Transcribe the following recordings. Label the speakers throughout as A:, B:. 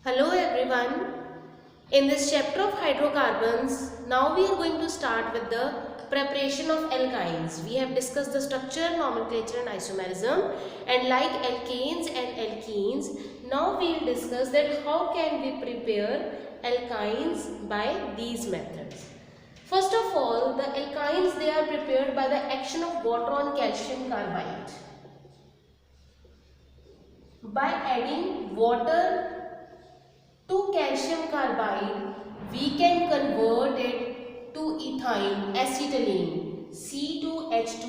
A: Hello everyone. In this chapter of hydrocarbons, now we are going to start with the preparation of alkynes. We have discussed the structure, nomenclature and isomerism, and like alkanes and alkenes, now we will discuss that how can we prepare alkynes by these methods. First of all, the alkynes, they are prepared by the action of water on calcium carbide. By adding water to calcium carbide, we can convert it to ethyl acetylene C2H2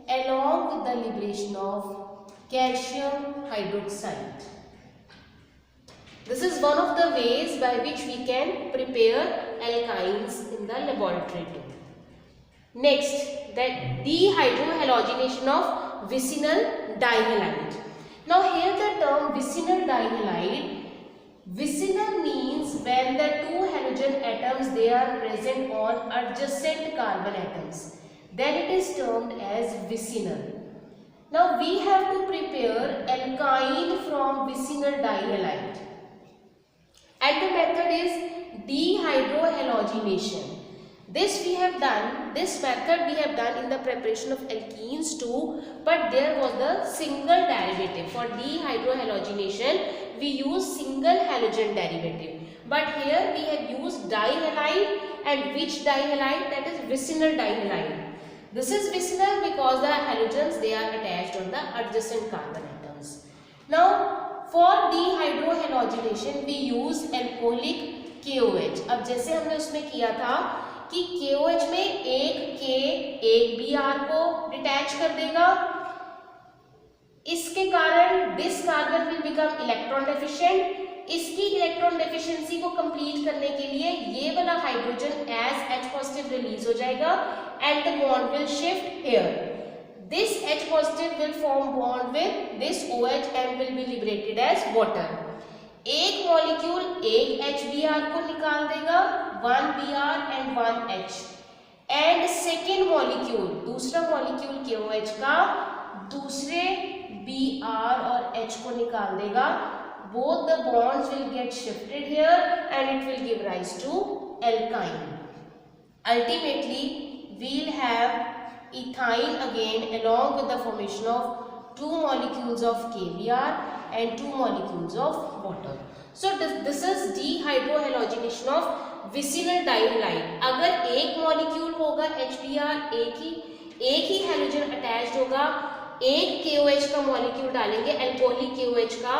A: along with the liberation of calcium hydroxide. This is one of the ways by which we can prepare alkynes in the laboratory too. Next, that dehydrohalogenation of vicinal dihalide. Now here the term vicinal dihalide, vicinal means when the two halogen atoms they are present on adjacent carbon atoms, then it is termed as vicinal. Now we have to prepare alkyne from vicinal dihalide, and the method is dehydrohalogenation. This method we have done in the preparation of alkenes too, but there was the single derivative. For dehydrohalogenation, we use single halogen derivative. But here we have used dihalide, and which dihalide? That is vicinal dihalide. This is vicinal because the halogens they are attached on the adjacent carbon atoms. Now for dehydrohalogenation we use alcoholic KOH. अब जैसे हमने उसमें किया था कि KOH में एक K एक Br को डिटैच कर देगा, इसके कारण this carbon will become electron deficient. इसकी इलेक्ट्रॉन डेफिशिएंसी को कंप्लीट करने के लिए ये वाला hydrogen as H positive release हो जाएगा and the bond will shift here. This H positive will form bond with this OH and will be liberated as water. एक मॉलिक्यूल एक HBr को निकाल देगा, 1 Br and 1 H, and second molecule दूसरा molecule KOH का दूसरे Br और H को निकाल देगा. Both the bonds will get shifted here and it will give rise to alkyne. Ultimately, we will have ethyne again along with the formation of 2 molecules of KBr and 2 molecules of water. So this is dehydrohalogenation of vicinal dihalide. अगर एक molecule होगा HBr, एक ही halogen attached होगा, एक KOH का molecule डालेंगे alcoholic KOH का,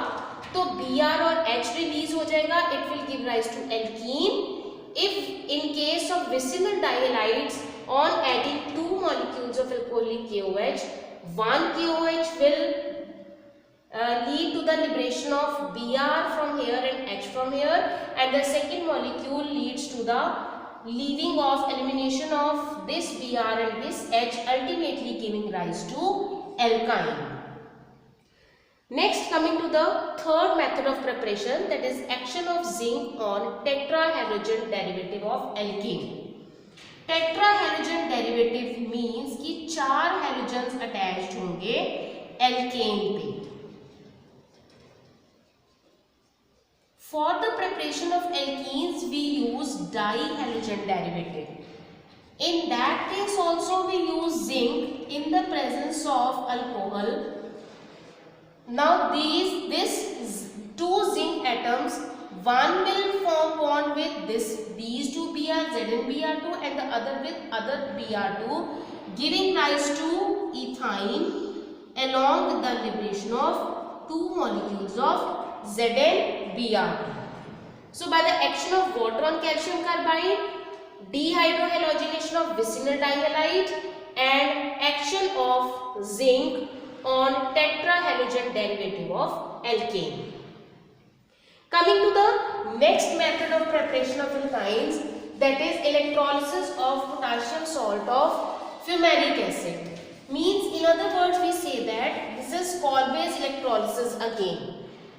A: तो Br और H रिलीज हो जाएगा. It will give rise to alkene. If in case of vicinal dihalides, on adding 2 molecules of alcoholic KOH, one KOH will lead to the liberation of Br from here and H from here, and the second molecule leads to the leaving of elimination of this Br and this H, ultimately giving rise to alkyne. Next, coming to the third method of preparation, that is action of zinc on tetrahalogen derivative of alkene. Tetrahalogen derivative means कि 4 halogens attached होंगे alkane पे. For the preparation of alkenes we use dihalogen derivative. In that case also we use zinc in the presence of alcohol. Now these 2 zinc atoms, one will form bond with these 2 Br, ZnBr2, and the other with other Br2, giving rise to ethyne along with the liberation of 2 molecules of ZnBr2. So by the action of water on calcium carbide, dehydrohalogenation of vicinal dihalide, and action of zinc on tetrahalogen derivative of alkane. Coming to the next method of preparation of alkynes, that is electrolysis of potassium salt of fumaric acid. Means in other words we say that this is Colbase electrolysis again.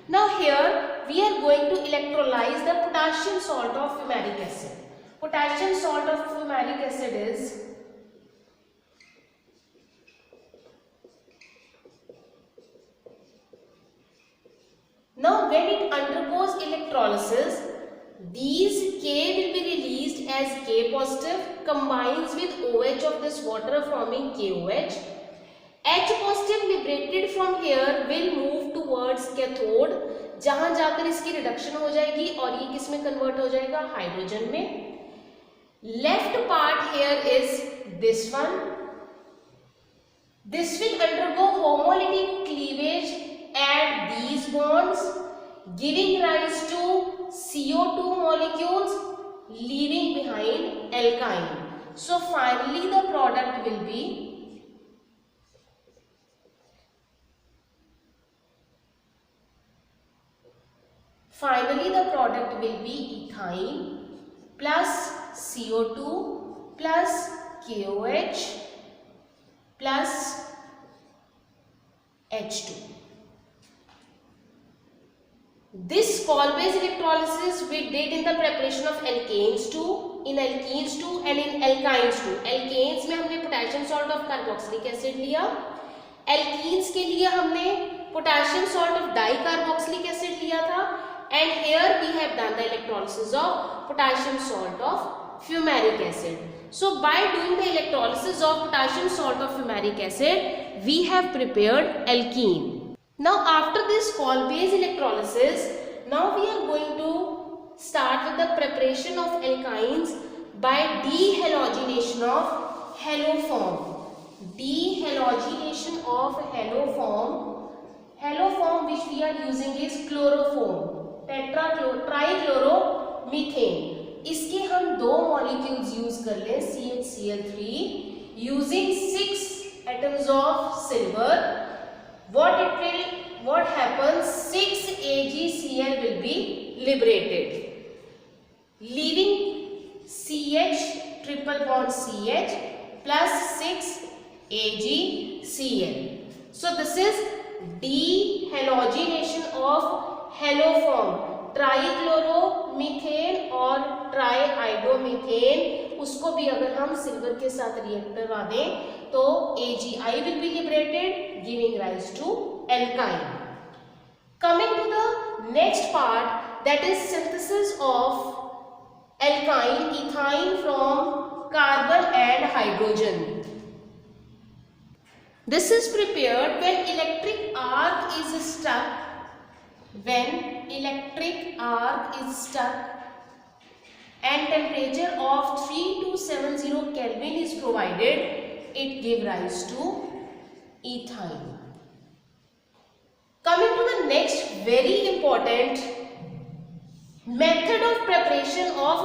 A: Now here we are going to electrolyze the potassium salt of fumaric acid. Potassium salt of fumaric acid is Now when it undergoes electrolysis, these K will be released as K positive, combines with OH of this water forming KOH. H positive liberated from here will move towards cathode, जहां जाकर इसकी reduction हो जाएगी और ये किस में convert हो जाएगा, हाइड्रोजन में. Left part here is this one. This will undergo homolytic cleavage at these bonds, giving rise to CO2 molecules, leaving behind alkyne. So finally the product will be ethine plus CO2 plus KOH plus H2. This call-based electrolysis we did in the preparation of alkanes too, in alkenes too and in alkynes too. Alkanes में हमने potassium salt of carboxylic acid लिया, alkenes के लिए हमने potassium salt of dicarboxylic acid लिया था, and here we have done the electrolysis of potassium salt of fumaric acid. So by doing the electrolysis of potassium salt of fumaric acid, we have prepared alkene. Now after this call-based electrolysis, now we are going to start with the preparation of alkynes by dehalogenation of haloform. Dehalogenation of haloform. Haloform which we are using is chloroform, trichloromethane. इसके हम दो molecules use कर लें, CHCl3 using 6 atoms of silver. What happens? 6 AgCl will be liberated, leaving CH triple bond CH plus 6 AgCl. So this is dehalogenation of haloform. ट्राइक्लोरोमीथेन और ट्राइहाइड्रोमीथेन, उसको भी अगर हम सिल्वर के साथ रिएक्ट करवा दें तो AgI will be liberated, giving rise to alkyne. Coming to the next part, that is synthesis of alkyne ethine from carbon and hydrogen. This is prepared when electric arc is stuck. When electric arc is stuck and temperature of 3270 Kelvin is provided, it gives rise to ethine. Coming to the next very important method of preparation of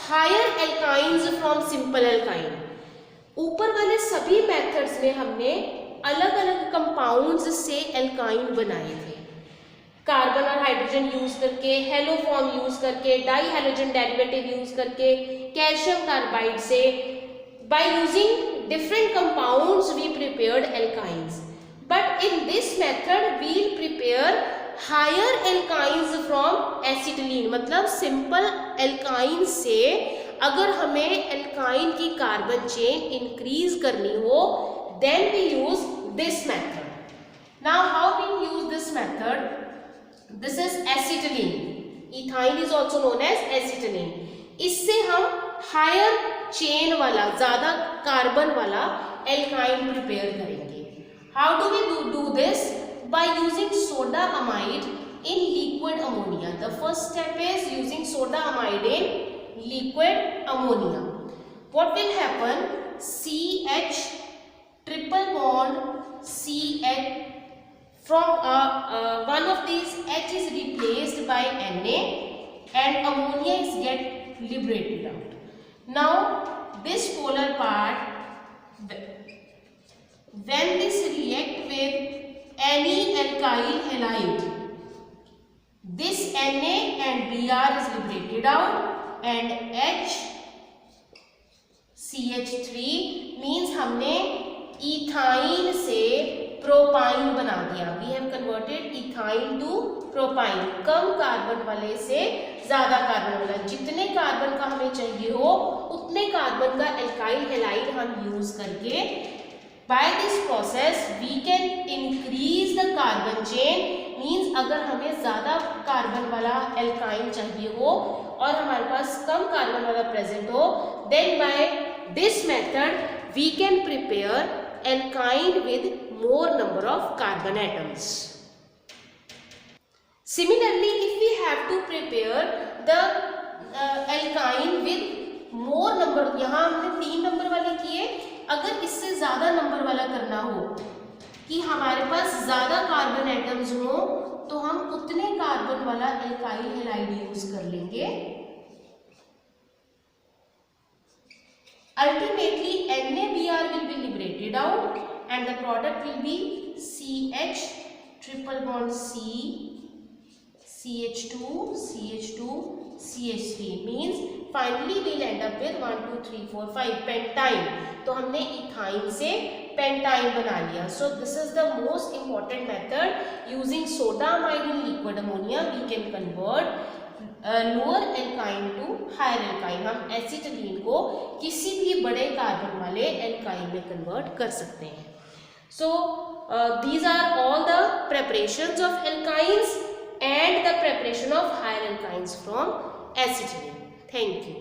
A: higher alkynes from simple alkyne. ऊपर वाले सभी methods में हमने अलग अलग compounds से alkyne बनाए थे, कार्बन और हाइड्रोजन यूज करके, हेलोफॉर्म यूज करके, डाई हेलोजन डेरिवेटिव यूज करके, कैल्शियम कार्बाइड से. By using different compounds we prepared alkynes, but in this method we will prepare higher alkynes from acetylene. मतलब simple alkyne से अगर हमें alkyne की carbon chain increase करनी हो, then we use this method. Now how we use this method? This is acetylene. Ethyne is also known as acetylene. इससे हम higher chain वाला, ज्यादा कार्बन वाला एल्काइन प्रिपेयर करेंगे. How do we do this? By using sodamide in liquid ammonia. The first step is using sodamide in liquid ammonia. What will happen? CH triple bond CH from one of these H is replaced by Na and ammonia is get liberated out. Now this polar part, when this react with any alkyl halide, this Na and Br is liberated out and HCH3 means हमने ethyne से propyne बना दिया. We have converted ethyne to propyne. कम carbon वाले से ज्यादा carbon वाला, जितने कार्बन का हमें चाहिए हो उतने कार्बन का एल्काइल हैलाइड हम यूज करके, by this process we can increase the carbon chain means अगर हमें ज़्यादा कार्बन वाला एल्काइन चाहिए हो और हमारे पास कम कार्बन वाला प्रेजेंट हो, then by this method we can prepare alkyne with more number of carbon atoms. Similarly, if we have to prepare the alkyne with more number, यहाँ हमने 3 नंबर वाले किए, अगर इससे ज़्यादा नंबर वाला करना हो कि हमारे पास ज़्यादा कार्बन एटम्स हो, तो हम उतने कार्बन वाला एल्काइल हैलाइड यूज कर लेंगे. Ultimately, NaBr will be liberated out and the product will be CH triple bond C, CH2, CH2, CH3 means finally we'll end up with 1, 2, 3, 4, 5 pentyne. तो हमने ethyne से पेंटाइन बना लिया. So this is the most important method using soda amide in liquid ammonia we can convert lower alkyne to higher alkyne. हम acetylene को किसी भी बड़े कार्बन वाले एल्काइन में कन्वर्ट कर सकते हैं. So these are all the preparations of alkynes and the preparation of higher alkynes from acetylene. Thank you.